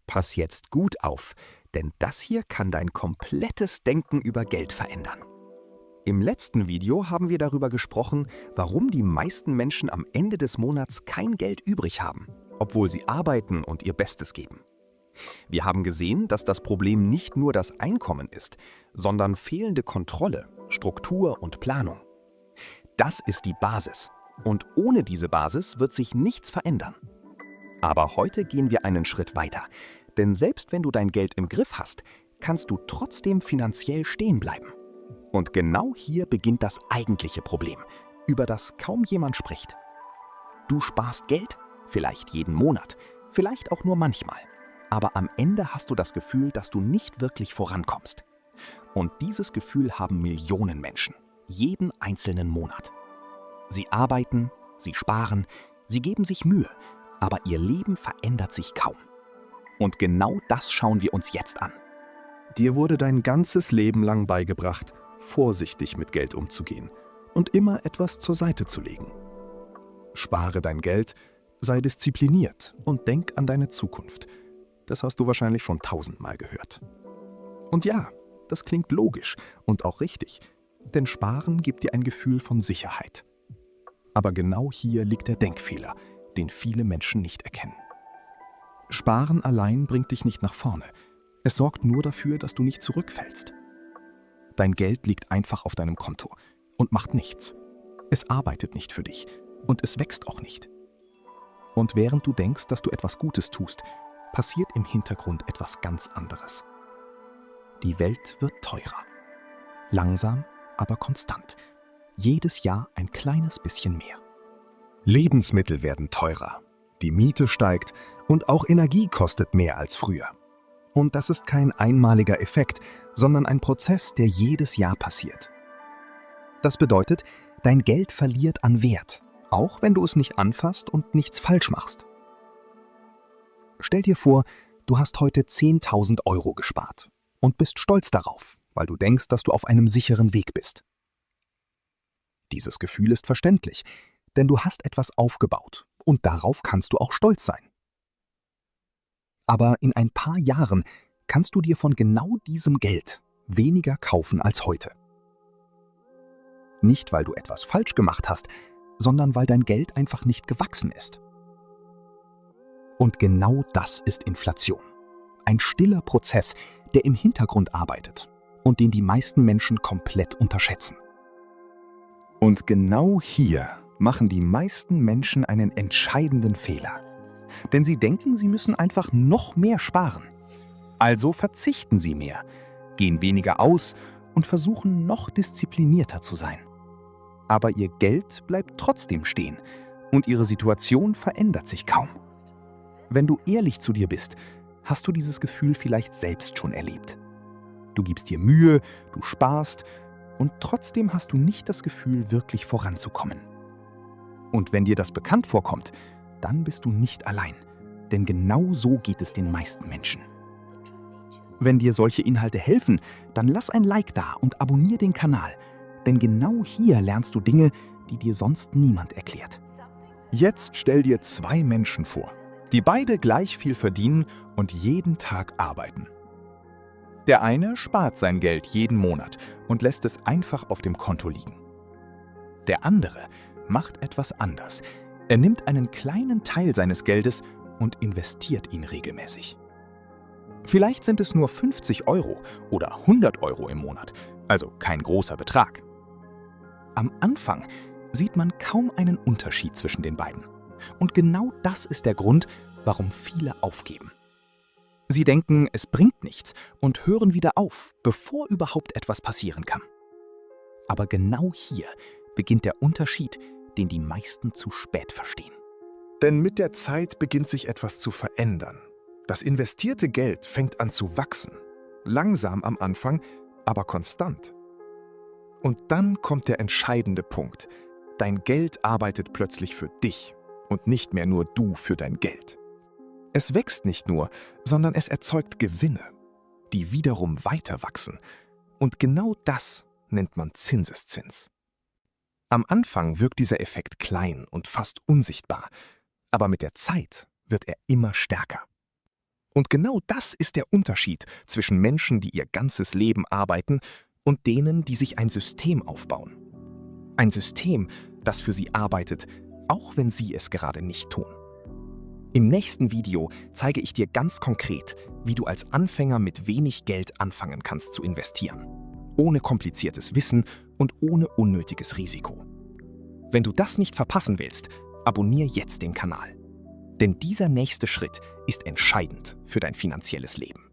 Pass jetzt gut auf, denn das hier kann dein komplettes Denken über Geld verändern. Im letzten Video haben wir darüber gesprochen, warum die meisten Menschen am Ende des Monats kein Geld übrig haben, obwohl sie arbeiten und ihr Bestes geben. Wir haben gesehen, dass das Problem nicht nur das Einkommen ist, sondern fehlende Kontrolle, Struktur und Planung. Das ist die Basis. Und ohne diese Basis wird sich nichts verändern. Aber heute gehen wir einen Schritt weiter. Denn selbst wenn du dein Geld im Griff hast, kannst du trotzdem finanziell stehen bleiben. Und genau hier beginnt das eigentliche Problem, über das kaum jemand spricht. Du sparst Geld, vielleicht jeden Monat, vielleicht auch nur manchmal. Aber am Ende hast du das Gefühl, dass du nicht wirklich vorankommst. Und dieses Gefühl haben Millionen Menschen, jeden einzelnen Monat. Sie arbeiten, sie sparen, sie geben sich Mühe, aber ihr Leben verändert sich kaum. Und genau das schauen wir uns jetzt an. Dir wurde dein ganzes Leben lang beigebracht, vorsichtig mit Geld umzugehen und immer etwas zur Seite zu legen. Spare dein Geld, sei diszipliniert und denk an deine Zukunft. Das hast du wahrscheinlich schon 1000-mal gehört. Und ja, das klingt logisch und auch richtig, denn Sparen gibt dir ein Gefühl von Sicherheit. Aber genau hier liegt der Denkfehler, den viele Menschen nicht erkennen. Sparen allein bringt dich nicht nach vorne. Es sorgt nur dafür, dass du nicht zurückfällst. Dein Geld liegt einfach auf deinem Konto und macht nichts. Es arbeitet nicht für dich und es wächst auch nicht. Und während du denkst, dass du etwas Gutes tust, passiert im Hintergrund etwas ganz anderes. Die Welt wird teurer. Langsam, aber konstant. Jedes Jahr ein kleines bisschen mehr. Lebensmittel werden teurer, die Miete steigt und auch Energie kostet mehr als früher. Und das ist kein einmaliger Effekt, sondern ein Prozess, der jedes Jahr passiert. Das bedeutet, dein Geld verliert an Wert, auch wenn du es nicht anfasst und nichts falsch machst. Stell dir vor, du hast heute 10.000 Euro gespart und bist stolz darauf, weil du denkst, dass du auf einem sicheren Weg bist. Dieses Gefühl ist verständlich, denn du hast etwas aufgebaut und darauf kannst du auch stolz sein. Aber in ein paar Jahren kannst du dir von genau diesem Geld weniger kaufen als heute. Nicht, weil du etwas falsch gemacht hast, sondern weil dein Geld einfach nicht gewachsen ist. Und genau das ist Inflation. Ein stiller Prozess, der im Hintergrund arbeitet und den die meisten Menschen komplett unterschätzen. Und genau hier machen die meisten Menschen einen entscheidenden Fehler. Denn sie denken, sie müssen einfach noch mehr sparen. Also verzichten sie mehr, gehen weniger aus und versuchen noch disziplinierter zu sein. Aber ihr Geld bleibt trotzdem stehen und ihre Situation verändert sich kaum. Wenn du ehrlich zu dir bist, hast du dieses Gefühl vielleicht selbst schon erlebt. Du gibst dir Mühe, du sparst und trotzdem hast du nicht das Gefühl, wirklich voranzukommen. Und wenn dir das bekannt vorkommt, dann bist du nicht allein, denn genau so geht es den meisten Menschen. Wenn dir solche Inhalte helfen, dann lass ein Like da und abonniere den Kanal, denn genau hier lernst du Dinge, die dir sonst niemand erklärt. Jetzt stell dir 2 Menschen vor, die beide gleich viel verdienen und jeden Tag arbeiten. Der eine spart sein Geld jeden Monat und lässt es einfach auf dem Konto liegen. Der andere macht etwas anders. Er nimmt einen kleinen Teil seines Geldes und investiert ihn regelmäßig. Vielleicht sind es nur 50 Euro oder 100 Euro im Monat, also kein großer Betrag. Am Anfang sieht man kaum einen Unterschied zwischen den beiden. Und genau das ist der Grund, warum viele aufgeben. Sie denken, es bringt nichts und hören wieder auf, bevor überhaupt etwas passieren kann. Aber genau hier beginnt der Unterschied, den die meisten zu spät verstehen. Denn mit der Zeit beginnt sich etwas zu verändern. Das investierte Geld fängt an zu wachsen. Langsam am Anfang, aber konstant. Und dann kommt der entscheidende Punkt. Dein Geld arbeitet plötzlich für dich und nicht mehr nur du für dein Geld. Es wächst nicht nur, sondern es erzeugt Gewinne, die wiederum weiter wachsen. Und genau das nennt man Zinseszins. Am Anfang wirkt dieser Effekt klein und fast unsichtbar, aber mit der Zeit wird er immer stärker. Und genau das ist der Unterschied zwischen Menschen, die ihr ganzes Leben arbeiten, und denen, die sich ein System aufbauen. Ein System, das für sie arbeitet, auch wenn sie es gerade nicht tun. Im nächsten Video zeige ich dir ganz konkret, wie du als Anfänger mit wenig Geld anfangen kannst zu investieren. Ohne kompliziertes Wissen und ohne unnötiges Risiko. Wenn du das nicht verpassen willst, abonniere jetzt den Kanal. Denn dieser nächste Schritt ist entscheidend für dein finanzielles Leben.